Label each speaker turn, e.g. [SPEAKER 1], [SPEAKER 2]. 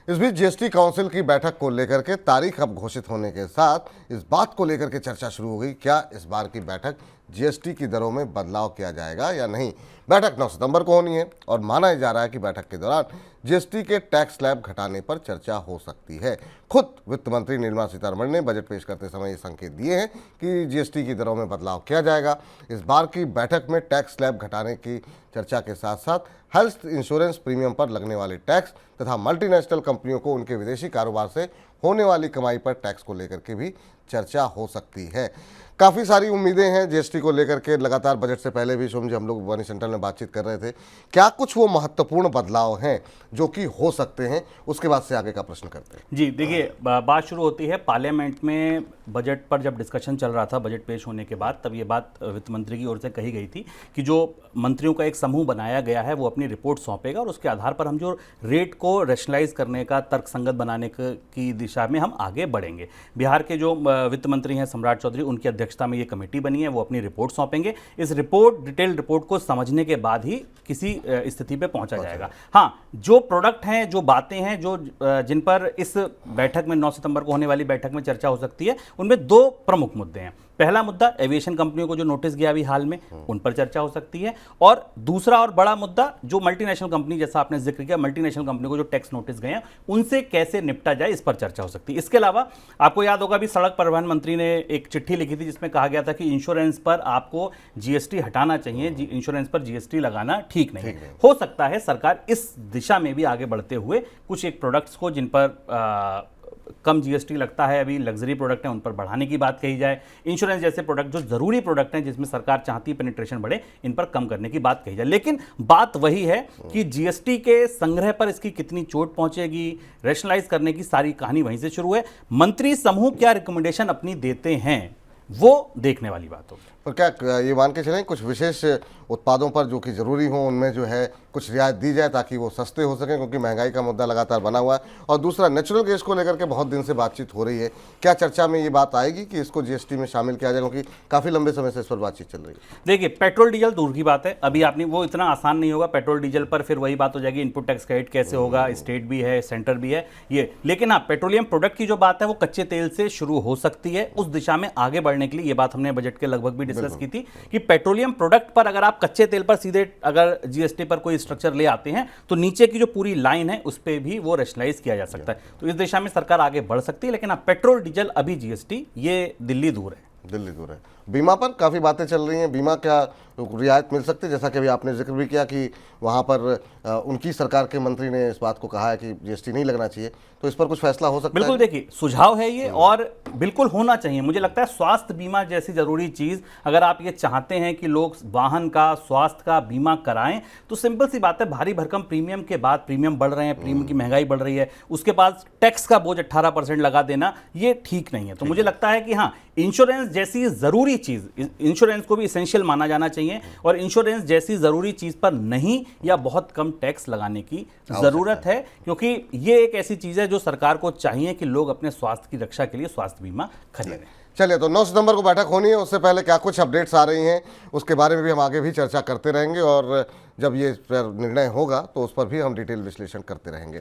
[SPEAKER 1] इस बीच GST council की बैठक को लेकर के तारीख अब घोषित होने के साथ इस बात को लेकर के चर्चा शुरू हो गई, क्या इस बार की बैठक जीएसटी की दरों में बदलाव किया जाएगा या नहीं। बैठक 9 सितंबर को होनी है और माना जा रहा है कि बैठक के दौरान जीएसटी के टैक्स स्लैब घटाने पर चर्चा हो सकती है। खुद वित्त मंत्री निर्मला सीतारमण ने बजट पेश करते समय ये संकेत दिए हैं कि जीएसटी की दरों में बदलाव किया जाएगा। इस बार की बैठक में टैक्स स्लैब घटाने की चर्चा के साथ साथ हेल्थ इंश्योरेंस प्रीमियम पर लगने वाले टैक्स तथा मल्टीनेशनल कंपनियों को उनके विदेशी कारोबार से होने वाली कमाई पर टैक्स को लेकर के भी चर्चा हो सकती है। काफ़ी सारी उम्मीदें हैं जीएसटी को लेकर के। लगातार बजट से पहले भी सोम जी हम लोग मनी सेंटर में बातचीत कर रहे थे, क्या कुछ वो महत्वपूर्ण बदलाव हैं जो कि हो सकते हैं, उसके बाद से आगे का प्रश्न करते हैं।
[SPEAKER 2] जी देखिए, बात शुरू होती है पार्लियामेंट में। बजट पर जब डिस्कशन चल रहा था, बजट पेश होने के बाद, तब ये बात वित्त मंत्री की ओर से कही गई थी कि जो मंत्रियों का एक समूह बनाया गया है वो अपनी रिपोर्ट सौंपेगा और उसके आधार पर हम जो रेट को रैशनलाइज करने का, तर्कसंगत बनाने की दिशा में हम आगे बढ़ेंगे। बिहार के जो वित्त मंत्री हैं सम्राट चौधरी, उनकी अध्यक्षता में ये कमेटी बनी है, वो अपनी रिपोर्ट सौंपेंगे। इस डिटेल्ड रिपोर्ट को समझने के बाद ही किसी स्थिति पे पहुंचा जाएगा। हाँ, जो प्रोडक्ट हैं, जो बातें हैं, जो जिन पर इस बैठक में 9 सितंबर को होने वाली बैठक में चर्चा हो सकती है, उनमें 2 प्रमुख मुद्दे हैं। पहला मुद्दा एविएशन कंपनियों को जो नोटिस गया अभी हाल में, उन पर चर्चा हो सकती है। और दूसरा और बड़ा मुद्दा जो मल्टीनेशनल कंपनी, जैसा आपने जिक्र किया, मल्टीनेशनल कंपनी को जो टैक्स नोटिस गए हैं उनसे कैसे निपटा जाए, इस पर चर्चा हो सकती है। इसके अलावा आपको याद होगा, अभी सड़क परिवहन मंत्री ने एक चिट्ठी लिखी थी जिसमें कहा गया था कि इंश्योरेंस पर आपको जीएसटी हटाना चाहिए, इंश्योरेंस पर जीएसटी लगाना ठीक नहीं। हो सकता है सरकार इस दिशा में भी आगे बढ़ते हुए कुछ एक प्रोडक्ट्स को जिन पर कम जीएसटी लगता है, अभी लग्जरी प्रोडक्ट हैं, उन पर बढ़ाने की बात कही जाए। इंश्योरेंस जैसे प्रोडक्ट जो जरूरी प्रोडक्ट हैं, जिसमें सरकार चाहती है पेनिट्रेशन बढ़े, इन पर कम करने की बात कही जाए। लेकिन बात वही है कि जीएसटी के संग्रह पर इसकी कितनी चोट पहुंचेगी, रैशनलाइज करने की सारी कहानी वहीं से शुरू है। मंत्री समूह क्या रिकमेंडेशन अपनी देते हैं, वो देखने वाली बात होगी।
[SPEAKER 1] और क्या ये मान के चलें कुछ विशेष उत्पादों पर जो कि ज़रूरी हो, उनमें जो है कुछ रियायत दी जाए ताकि वो सस्ते हो सकें, क्योंकि महंगाई का मुद्दा लगातार बना हुआ है। और दूसरा, नेचुरल गैस को लेकर के बहुत दिन से बातचीत हो रही है, क्या चर्चा में ये बात आएगी कि इसको जीएसटी में शामिल किया जाए, क्योंकि काफ़ी लंबे समय से इस पर बातचीत चल रही है।
[SPEAKER 2] देखिए, पेट्रोल डीजल दूर की बात है, अभी आपने वो इतना आसान नहीं होगा। पेट्रोल डीजल पर फिर वही बात हो जाएगी, इनपुट टैक्स क्रेडिट कैसे होगा, स्टेट भी है, सेंटर भी है ये। लेकिन हाँ, पेट्रोलियम प्रोडक्ट की जो बात है वो कच्चे तेल से शुरू हो सकती है। उस दिशा में आगे बढ़ने के लिए ये बात हमने बजट के लगभग भी डिस्कस की थी कि पेट्रोलियम प्रोडक्ट पर अगर आप कच्चे तेल पर सीधे अगर जीएसटी पर कोई स्ट्रक्चर ले आते हैं तो नीचे की जो पूरी लाइन है उस पर भी वो रैशनलाइज किया जा सकता है। तो इस दिशा में सरकार आगे बढ़ सकती है। लेकिन पेट्रोल डीजल अभी जीएसटी ये दिल्ली दूर है।
[SPEAKER 1] दिल्ली दूर है। बीमा पर काफ़ी बातें चल रही हैं, बीमा क्या रियायत मिल सकती है, जैसा कि अभी आपने जिक्र भी किया कि वहाँ पर उनकी सरकार के मंत्री ने इस बात को कहा है कि जीएसटी नहीं लगना चाहिए, तो इस पर कुछ फैसला हो सकता है।
[SPEAKER 2] बिल्कुल, देखिए सुझाव है ये और बिल्कुल होना चाहिए। मुझे लगता है स्वास्थ्य बीमा जैसी जरूरी चीज, अगर आप ये चाहते हैं कि लोग वाहन का, स्वास्थ्य का बीमा कराएं, तो सिंपल सी बात है, भारी भरकम प्रीमियम के बाद, प्रीमियम बढ़ रहे हैं, प्रीमियम की महंगाई बढ़ रही है, उसके बाद टैक्स का बोझ 18% लगा देना, ये ठीक नहीं है। तो मुझे लगता है कि हाँ, इंश्योरेंस जैसी जरूरी चीज, इंश्योरेंस को भी इसेंशियल माना जाना चाहिए और इंश्योरेंस जैसी जरूरी चीज पर नहीं या बहुत कम टैक्स लगाने की जरूरत है, क्योंकि ये एक ऐसी चीज है जो सरकार को चाहिए कि लोग अपने स्वास्थ्य की रक्षा के लिए स्वास्थ्य बीमा खरीदें।
[SPEAKER 1] चलिए, तो 9 सितंबर को बैठक होनी है, उससे पहले क्या कुछ अपडेट्स आ रही हैं उसके बारे में भी हम आगे भी चर्चा करते रहेंगे और जब ये निर्णय होगा तो उस पर भी हम डिटेल विश्लेषण करते रहेंगे।